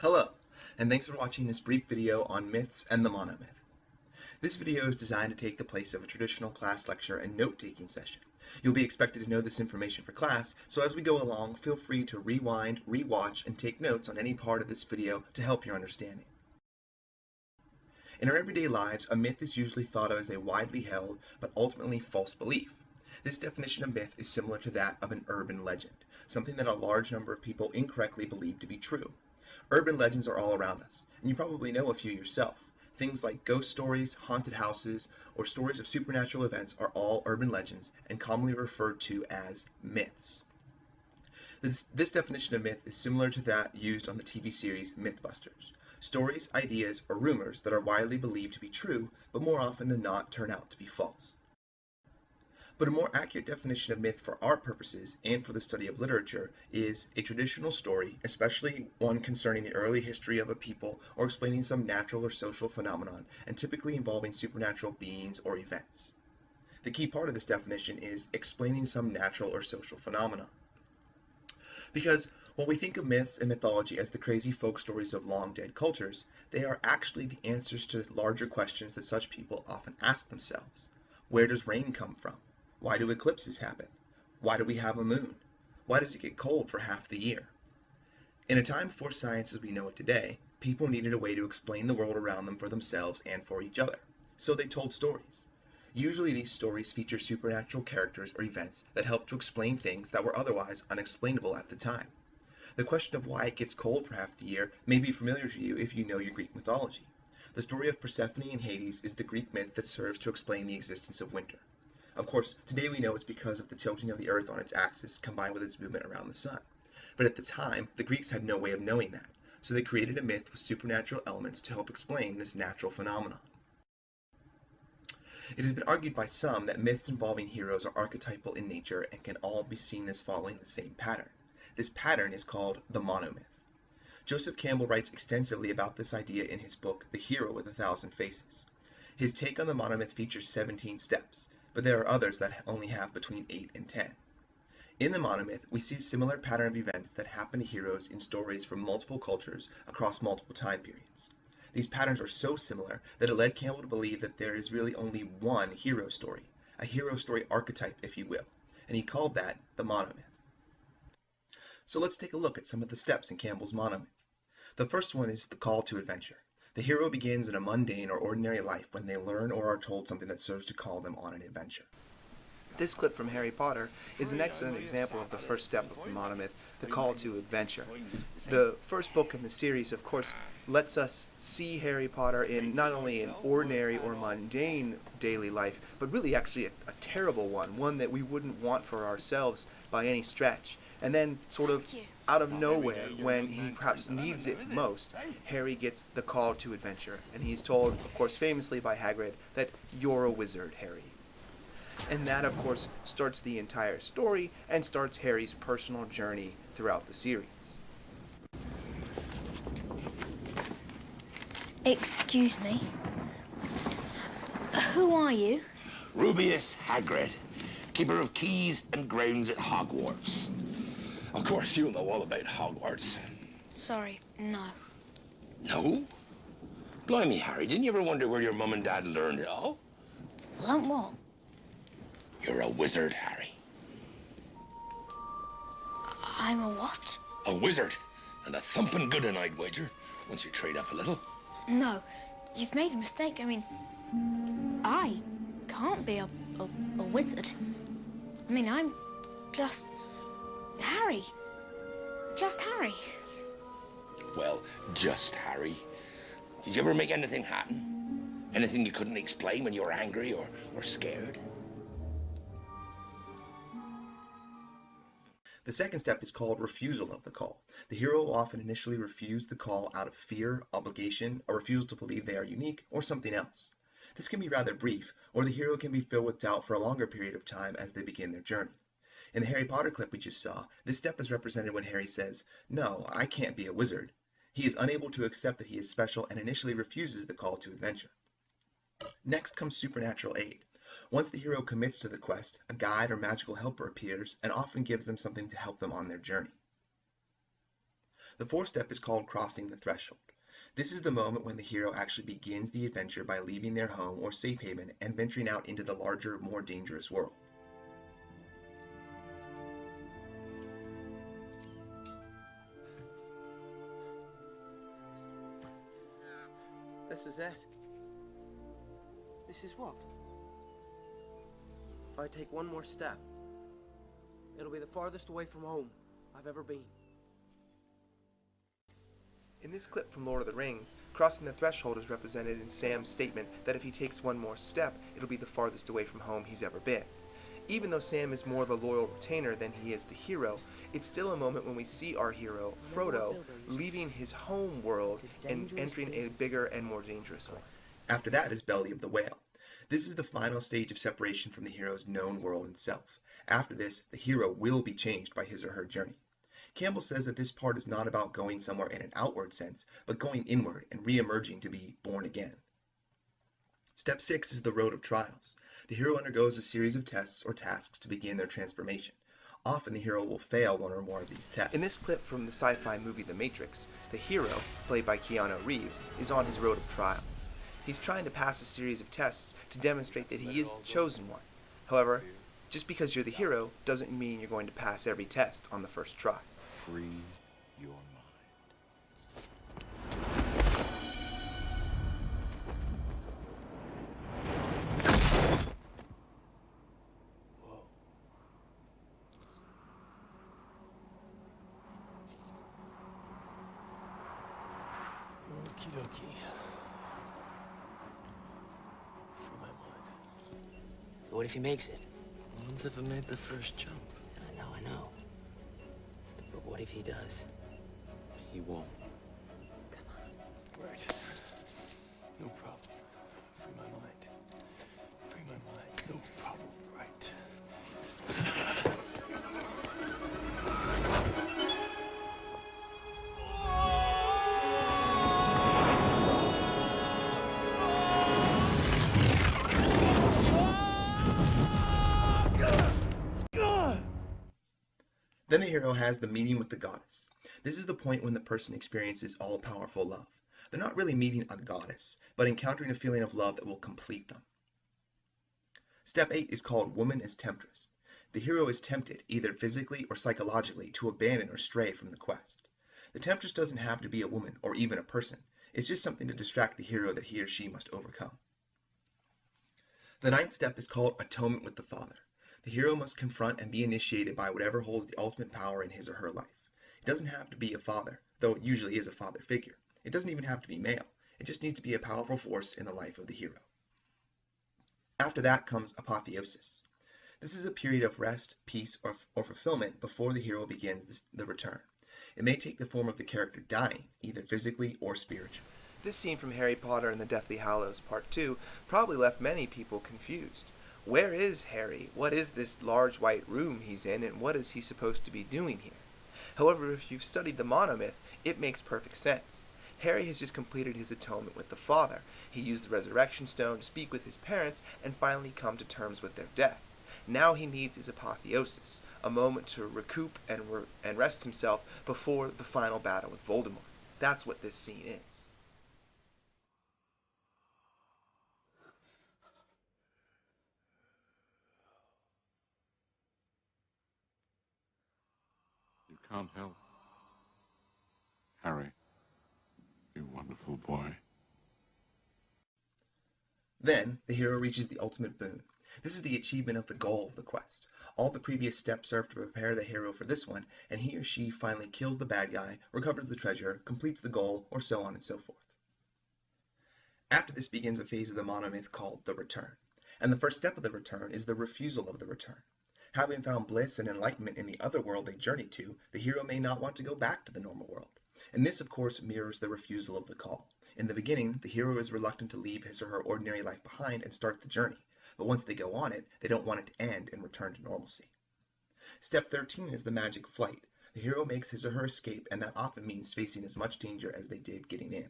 Hello, and thanks for watching this brief video on myths and the monomyth. This video is designed to take the place of a traditional class lecture and note-taking session. You'll be expected to know this information for class, so as we go along, feel free to rewind, rewatch, and take notes on any part of this video to help your understanding. In our everyday lives, a myth is usually thought of as a widely held, but ultimately false belief. This definition of myth is similar to that of an urban legend, something that a large number of people incorrectly believe to be true. Urban legends are all around us, and you probably know a few yourself. Things like ghost stories, haunted houses, or stories of supernatural events are all urban legends and commonly referred to as myths. This definition of myth is similar to that used on the TV series Mythbusters. Stories, ideas, or rumors that are widely believed to be true, but more often than not turn out to be false. But a more accurate definition of myth for our purposes and for the study of literature is a traditional story, especially one concerning the early history of a people or explaining some natural or social phenomenon, and typically involving supernatural beings or events. The key part of this definition is explaining some natural or social phenomenon. Because while we think of myths and mythology as the crazy folk stories of long dead cultures, they are actually the answers to larger questions that such people often ask themselves. Where does rain come from? Why do eclipses happen? Why do we have a moon? Why does it get cold for half the year? In a time before science as we know it today, people needed a way to explain the world around them for themselves and for each other, so they told stories. Usually these stories feature supernatural characters or events that help to explain things that were otherwise unexplainable at the time. The question of why it gets cold for half the year may be familiar to you if you know your Greek mythology. The story of Persephone and Hades is the Greek myth that serves to explain the existence of winter. Of course, today we know it's because of the tilting of the Earth on its axis combined with its movement around the sun. But at the time, the Greeks had no way of knowing that, so they created a myth with supernatural elements to help explain this natural phenomenon. It has been argued by some that myths involving heroes are archetypal in nature and can all be seen as following the same pattern. This pattern is called the monomyth. Joseph Campbell writes extensively about this idea in his book, The Hero with a Thousand Faces. His take on the monomyth features 17 steps, but there are others that only have between 8 and 10. In the monomyth, we see a similar pattern of events that happen to heroes in stories from multiple cultures across multiple time periods. These patterns are so similar that it led Campbell to believe that there is really only one hero story, a hero story archetype, if you will, and he called that the monomyth. So let's take a look at some of the steps in Campbell's monomyth. The first one is the call to adventure. The hero begins in a mundane or ordinary life when they learn or are told something that serves to call them on an adventure. This clip from Harry Potter is an excellent example of the first step of the monomyth, the call to adventure. The first book in the series, of course, lets us see Harry Potter in not only an ordinary or mundane daily life, but really actually a terrible one that we wouldn't want for ourselves by any stretch. And then, sort of out of nowhere, when he perhaps needs it most, Harry gets the call to adventure, and he's told, of course famously by Hagrid, that you're a wizard, Harry. And that, of course, starts the entire story and starts Harry's personal journey throughout the series. Excuse me. Who are you? Rubeus Hagrid, keeper of keys and grounds at Hogwarts. Of course, you'll know all about Hogwarts. Sorry, no. No? Blimey, Harry, didn't you ever wonder where your mum and dad learned it all? Learned what? You're a wizard, Harry. I'm a what? A wizard. And a thumping good un, I'd wager, once you trade up a little. No, you've made a mistake. I mean, I can't be a wizard. I mean, I'm just Harry. Just Harry. Well, just Harry. Did you ever make anything happen? Anything you couldn't explain when you were angry or scared? The second step is called refusal of the call. The hero will often initially refuse the call out of fear, obligation, a refusal to believe they are unique, or something else. This can be rather brief, or the hero can be filled with doubt for a longer period of time as they begin their journey. In the Harry Potter clip we just saw, this step is represented when Harry says, "No, I can't be a wizard." He is unable to accept that he is special and initially refuses the call to adventure. Next comes supernatural aid. Once the hero commits to the quest, a guide or magical helper appears and often gives them something to help them on their journey. The fourth step is called crossing the threshold. This is the moment when the hero actually begins the adventure by leaving their home or safe haven and venturing out into the larger, more dangerous world. This is it. This is what? If I take one more step, it'll be the farthest away from home I've ever been. In this clip from Lord of the Rings, crossing the threshold is represented in Sam's statement that if he takes one more step, it'll be the farthest away from home he's ever been. Even though Sam is more the loyal retainer than he is the hero, it's still a moment when we see our hero, Frodo, leaving his home world and entering a bigger and more dangerous one. After that is Belly of the Whale. This is the final stage of separation from the hero's known world and self. After this, the hero will be changed by his or her journey. Campbell says that this part is not about going somewhere in an outward sense, but going inward and re-emerging to be born again. Step 6 is the road of trials. The hero undergoes a series of tests or tasks to begin their transformation. Often the hero will fail one or more of these tests. In this clip from the sci-fi movie The Matrix, the hero, played by Keanu Reeves, is on his road of trials. He's trying to pass a series of tests to demonstrate that he is the chosen one. However, just because you're the hero doesn't mean you're going to pass every test on the first try. Free your mind. Okie dokie. For my mind. What if he makes it? No one's ever made the first jump. I know. But what if he does? He won't. Right. No problem. Free my mind. Free my mind. No problem. Right. Then the hero has the meeting with the goddess. This is the point when the person experiences all-powerful love. They're not really meeting a goddess, but encountering a feeling of love that will complete them. Step 8 is called Woman as Temptress. The hero is tempted, either physically or psychologically, to abandon or stray from the quest. The temptress doesn't have to be a woman or even a person. It's just something to distract the hero that he or she must overcome. The ninth step is called Atonement with the Father. The hero must confront and be initiated by whatever holds the ultimate power in his or her life. It doesn't have to be a father, though it usually is a father figure. It doesn't even have to be male. It just needs to be a powerful force in the life of the hero. After that comes Apotheosis. This is a period of rest, peace, or fulfillment before the hero begins the return. It may take the form of the character dying, either physically or spiritually. This scene from Harry Potter and the Deathly Hallows Part 2 probably left many people confused. Where is Harry? What is this large white room he's in, and what is he supposed to be doing here? However, if you've studied the Monomyth, it makes perfect sense. Harry has just completed his atonement with the Father. He used the Resurrection Stone to speak with his parents and finally come to terms with their death. Now he needs his apotheosis, a moment to recoup and rest himself before the final battle with Voldemort. That's what this scene is. You can't help. Harry, you wonderful boy. Then, the hero reaches the ultimate boon. This is the achievement of the goal of the quest. All the previous steps serve to prepare the hero for this one, and he or she finally kills the bad guy, recovers the treasure, completes the goal, or so on and so forth. After this begins a phase of the monomyth called the return. And the first step of the return is the refusal of the return. Having found bliss and enlightenment in the other world they journeyed to, the hero may not want to go back to the normal world. And this, of course, mirrors the refusal of the call. In the beginning, the hero is reluctant to leave his or her ordinary life behind and start the journey. But once they go on it, they don't want it to end and return to normalcy. Step 13 is the magic flight. The hero makes his or her escape, and that often means facing as much danger as they did getting in.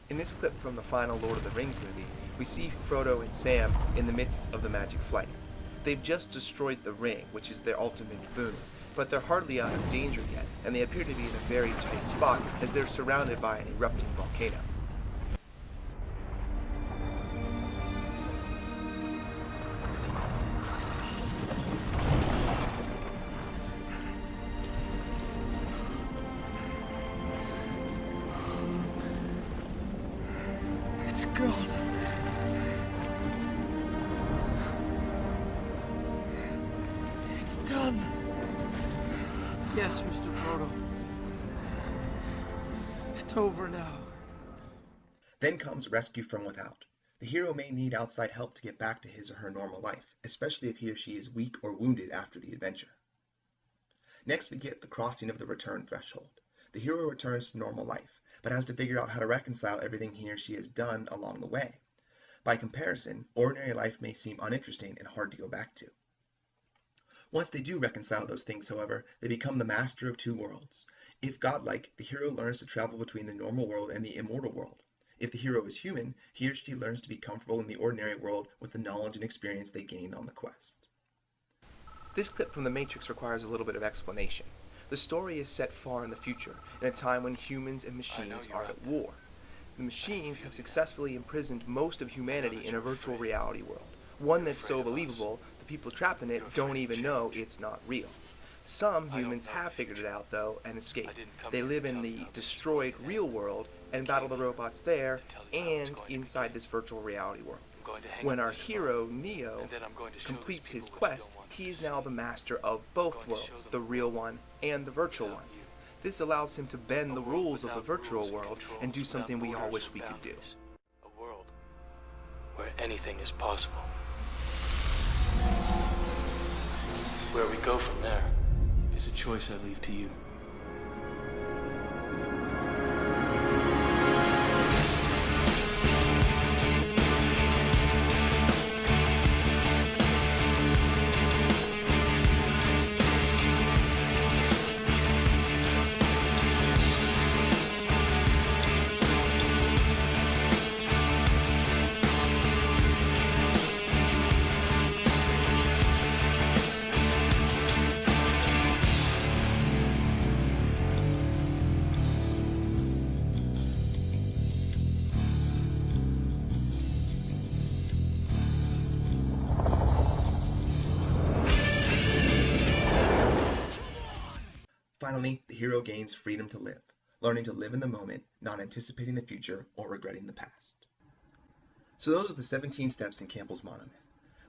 In this clip from the final Lord of the Rings movie, we see Frodo and Sam in the midst of the magic flight. They've just destroyed the ring, which is their ultimate boon. but they're hardly out of danger yet, and they appear to be in a very tight spot as they're surrounded by an erupting volcano. It's gone. It's done. Yes, Mr. Frodo. It's over now. Then comes rescue from without. The hero may need outside help to get back to his or her normal life, especially if he or she is weak or wounded after the adventure. Next we get the crossing of the return threshold. The hero returns to normal life, but has to figure out how to reconcile everything he or she has done along the way. By comparison, ordinary life may seem uninteresting and hard to go back to. Once they do reconcile those things, however, they become the master of two worlds. If godlike, the hero learns to travel between the normal world and the immortal world. If the hero is human, he or she learns to be comfortable in the ordinary world with the knowledge and experience they gained on the quest. This clip from The Matrix requires a little bit of explanation. The story is set far in the future, in a time when humans and machines are at war. The machines have successfully imprisoned most of humanity in a virtual reality world, one that's so believable the people trapped in it don't even know it's not real. Some humans have figured it out, though, and escaped. They live in the destroyed real world and battle the robots there and inside this virtual reality world. When our hero, Neo, completes his quest, he is now the master of both worlds, the real one and the virtual one. This allows him to bend the rules of the virtual world and do something we all wish we could do. A world where anything is possible. Where we go from there is a choice I leave to you. Finally, the hero gains freedom to live, learning to live in the moment, not anticipating the future or regretting the past. So those are the 17 steps in Campbell's Monomyth.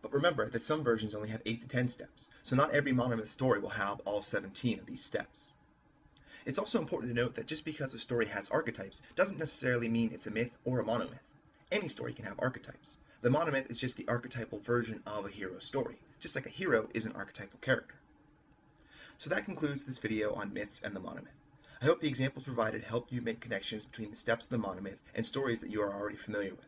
But remember that some versions only have 8 to 10 steps, so not every Monomyth story will have all 17 of these steps. It's also important to note that just because a story has archetypes doesn't necessarily mean it's a myth or a monomyth. Any story can have archetypes. The monomyth is just the archetypal version of a hero story, just like a hero is an archetypal character. So that concludes this video on myths and the monomyth. I hope the examples provided help you make connections between the steps of the monomyth and stories that you are already familiar with.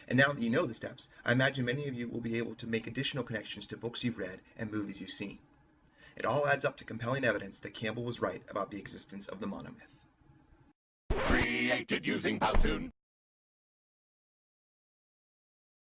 And now that you know the steps, I imagine many of you will be able to make additional connections to books you've read and movies you've seen. It all adds up to compelling evidence that Campbell was right about the existence of the monomyth. Created using Powtoon.